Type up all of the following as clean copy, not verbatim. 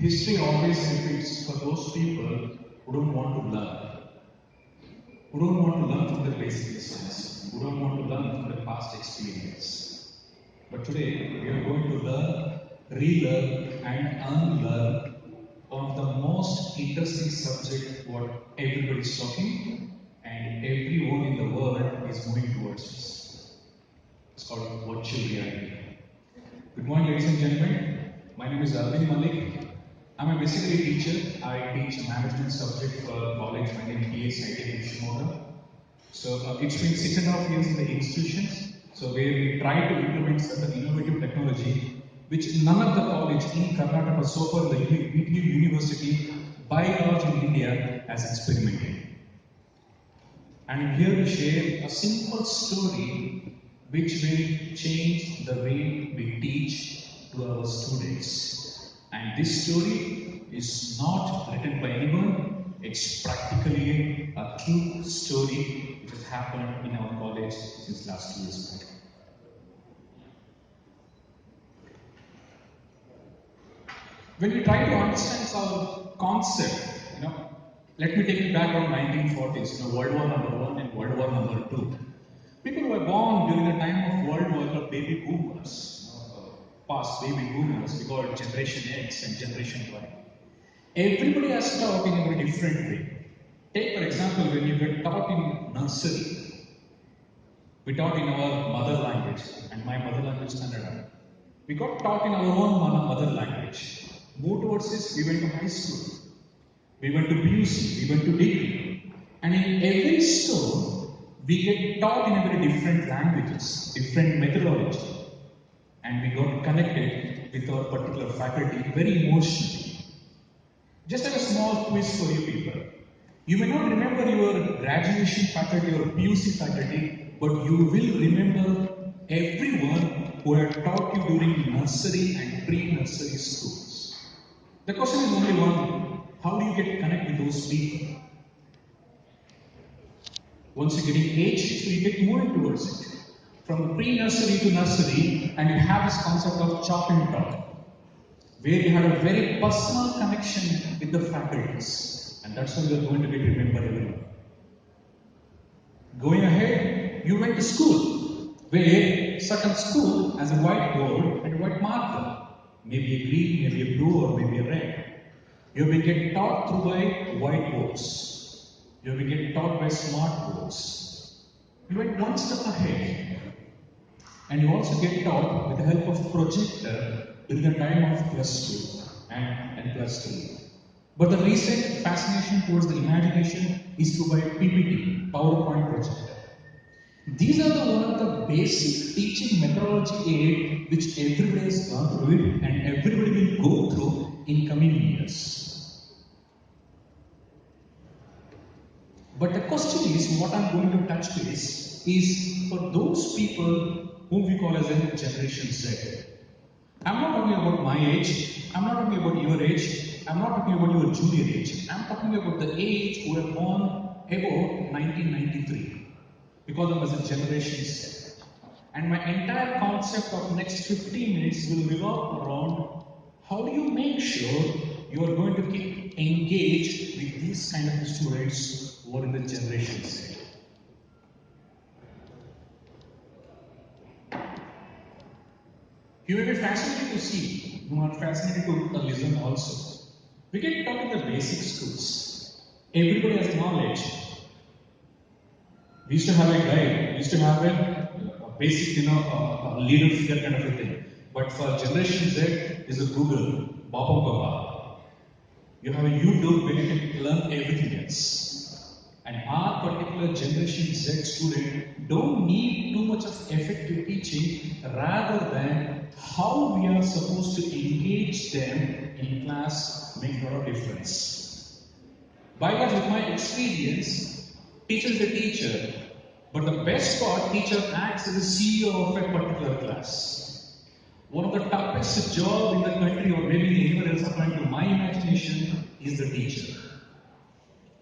History always repeats for those people who don't want to learn, who don't want to learn from the basic lessons, who don't want to learn from the past experience. But today we are going to learn, relearn, and unlearn one of the most interesting subject what everybody is talking and everyone in the world is moving towards this. It's called virtual reality. Good morning, ladies and gentlemen. My name is Arvind Malik. I'm basically a teacher. I teach a management subject for college and in PA Scientific in Shimoga. So it's been 6.5 years in the institutions. So where we try to implement certain innovative technology which none of the college in Karnataka so far the VTU University by large in India has experimented. And here we share a simple story which will change the way we teach to our students. And this story is not written by anyone, it's practically a true story which has happened in our college since last 2 years back. When we try to understand our concept, let me take you back around 1940s, World War #1 and World War #2. People who were born during the time of World War were baby boomers. Past baby boomers, we call it Generation X and Generation Y. Everybody has taught in a very different way. Take for example, when you get taught in nursery, we taught in our mother language, and my mother language is Kannada. We got taught in our own mother language. Moved towards this, we went to high school. We went to PUC, we went to degree. And in every school, we get taught in a very different languages, different methodology. And we got connected with our particular faculty very emotionally. Just as a small quiz for you people. You may not remember your graduation faculty or PUC faculty, but you will remember everyone who had taught you during nursery and pre-nursery schools. The question is only one: how do you get connected with those people? Once you get engaged, so you get moving towards it. From pre-nursery to nursery, and you have this concept of chalk and talk, where you have a very personal connection with the faculties, and that's how you are going to get remembered everyone. Going ahead, you went to school, where certain school has a white board and a white marker, maybe a green, maybe a blue, or maybe a red. You will get taught through by whiteboards. You will get taught by smart boards. You went one step ahead. And you also get taught with the help of projector during the time of +2 and +3. But the recent fascination towards the imagination is through by PPT, PowerPoint projector. These are one of the basic teaching methodology aid which everybody has gone through it and everybody will go through in coming years. But the question is, what I'm going to touch base is for those people whom we call as a Generation Z. I'm not talking about my age, I'm not talking about your age, I'm not talking about your junior age, I'm talking about the age who were born above 1993. Because I was a Generation Z. And my entire concept of next 15 minutes will revolve around how do you make sure you are going to keep engaged with these kind of students who are in the Generation Z. You may be fascinated to see, you are fascinated to listen also. We get taught in the basic schools. Everybody has knowledge. We used to have a guide, we used to have a basic, a leader figure kind of a thing. But for Generation Z, is a Google, Baba Baba. You have a YouTube where you can learn everything else. And our particular Generation Z student don't need too much of effective teaching rather than how we are supposed to engage them in class make a lot of difference. By what with my experience, teacher is a teacher, but the best part, teacher acts as a CEO of a particular class. One of the toughest job in the country or maybe anywhere else according to my imagination is the teacher.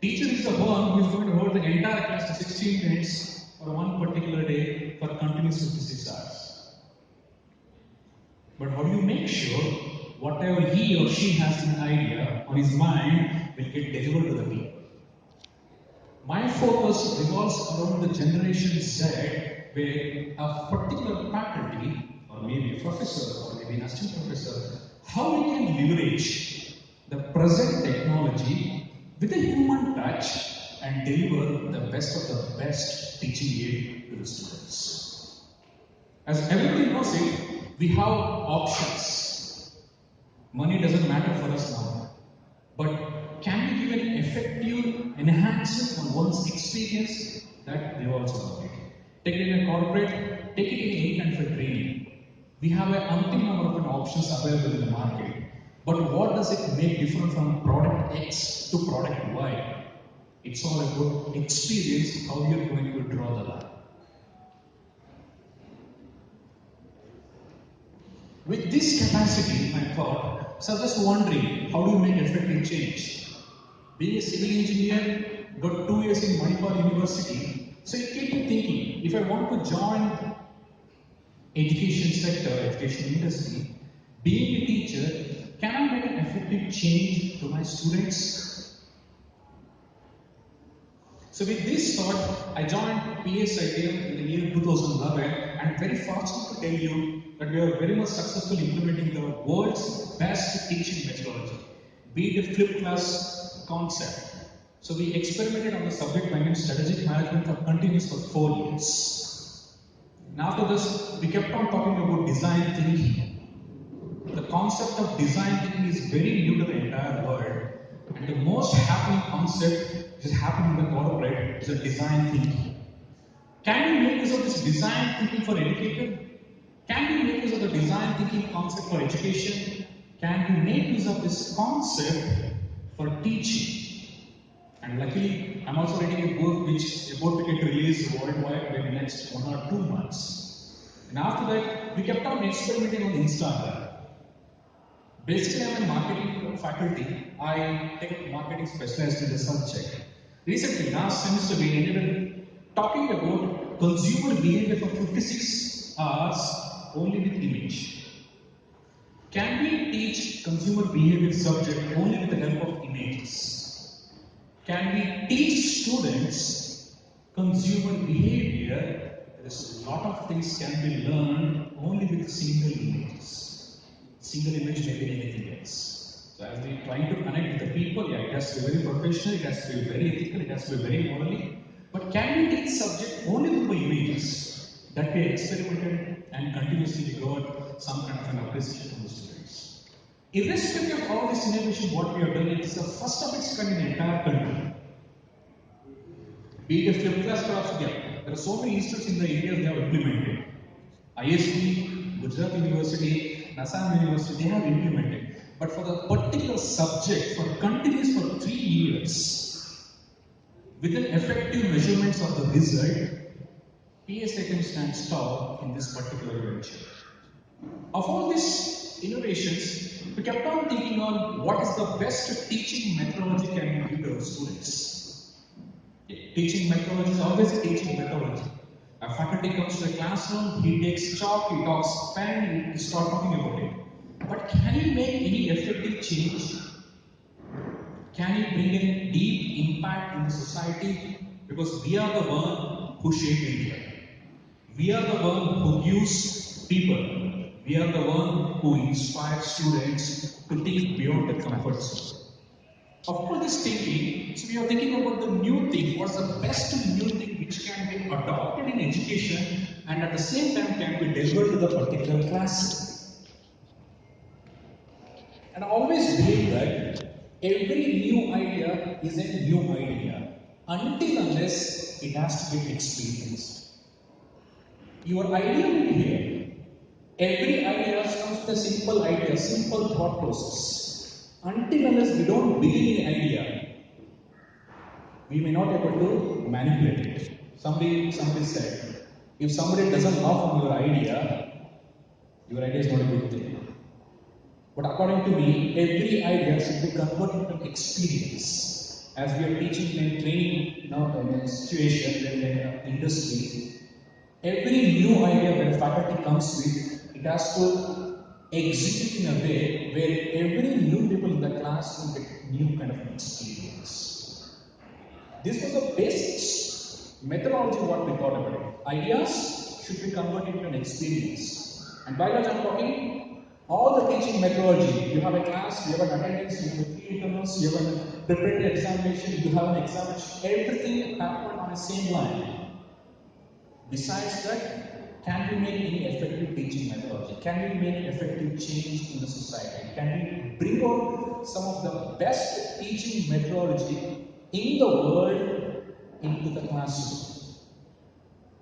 Teacher is the one who is going to hold the entire class to 16 minutes for one particular day for continuous 56 hours. But how do you make sure whatever he or she has an idea on his mind will get delivered to the people. My focus revolves around the Generation Z, where a particular faculty, or maybe a professor, or maybe an assistant professor, how we can leverage the present technology with a human touch and deliver the best of the best teaching aid to the students. As everybody knows it, we have options. Money doesn't matter for us now. But can we give an effective enhancement on one's experience? That they also love it. Take it in a corporate, take it in any kind of a training. We have an umpteen number of options available in the market. But what does it make different from product X to product Y? It's all about experience, how you're going to draw the line. With this capacity, I thought, so I was wondering, how do you make effective change? Being a civil engineer, got 2 years in Manipal University, so it kept me thinking, if I want to join education sector, education industry, being a teacher, can I make an effective change to my students? So with this thought, I joined PSITM in the year 2011, and very fortunate to tell you that we are very much successful implementing the world's best teaching methodology, be it a flipped class concept. So we experimented on the subject matter strategic management for continuous for 4 years. And after this, we kept on talking about design thinking. The concept of design thinking is very new to the entire world, and the most happening concept which is happening in the corporate is a design thinking. Can we make use of this design thinking for education? Can we make use of the design thinking concept for education? Can we make use of this concept for teaching? And luckily, I'm also writing a book which is about to get released worldwide in the next 1 or 2 months. And after that, we kept on experimenting on Instagram. Basically, I'm a marketing faculty. I take marketing specialized in the subject. Recently, last semester, we ended up talking about consumer behavior for 56 hours only with image. Can we teach consumer behavior subject only with the help of images? Can we teach students consumer behavior? There is a lot of things can be learned only with single images. Single image may be anything else. So as we trying to connect with the people, yeah, it has to be very professional, it has to be very ethical, it has to be very morally. But can we teach subject only through images? That we experimented and continuously got some kind of an appreciation from the students. Irrespective of all this innovation, what we have done, it is the first of its kind in the entire country. Be it a flipped class class, yeah. There are so many institutes in the India they have implemented. IST, Gujarat University, Assam University, they have implemented. But for the particular subject, for continuous for 3 years, with an effective measurements of the result, PSITM stands tall in this particular venture. Of all these innovations, we kept on thinking on what is the best teaching methodology can we give to our students. Teaching methodology is always a teaching methodology. A faculty comes to the classroom, he takes chalk, he talks pen, he starts talking about it. But can he make any effective change? Can he bring a deep impact in the society? Because we are the one who shape India. We are the one who gives people. We are the one who inspires students to think beyond the comfort zone. Of course, this thinking, so we are thinking about the new thing. What's the best new thing which can be adopted in education and at the same time can be delivered to the particular class? And I always believe that every new idea is a new idea until unless it has to be experienced. Your idea will be here. Every idea comes with a simple idea, simple thought process. Until unless we don't believe in an idea, we may not be able to manipulate it. Somebody said, if somebody doesn't laugh on your idea is not a good thing. But according to me, every idea should be converted into experience. As we are teaching and training now in a situation, in an industry, every new idea when a faculty comes with, it has to execute in a way where every new people in the class will get new kind of experience. This was the basics methodology what we thought about it. Ideas should be converted into an experience. And by that I'm talking all the teaching methodology. You have a class, you have an attendance, you have three internals, you have a prepared examination, you have an examination, everything happened on the same line. Besides that, can we make any effective teaching methodology? Can we make effective change in the society? Can we bring out some of the best teaching methodology in the world into the classroom?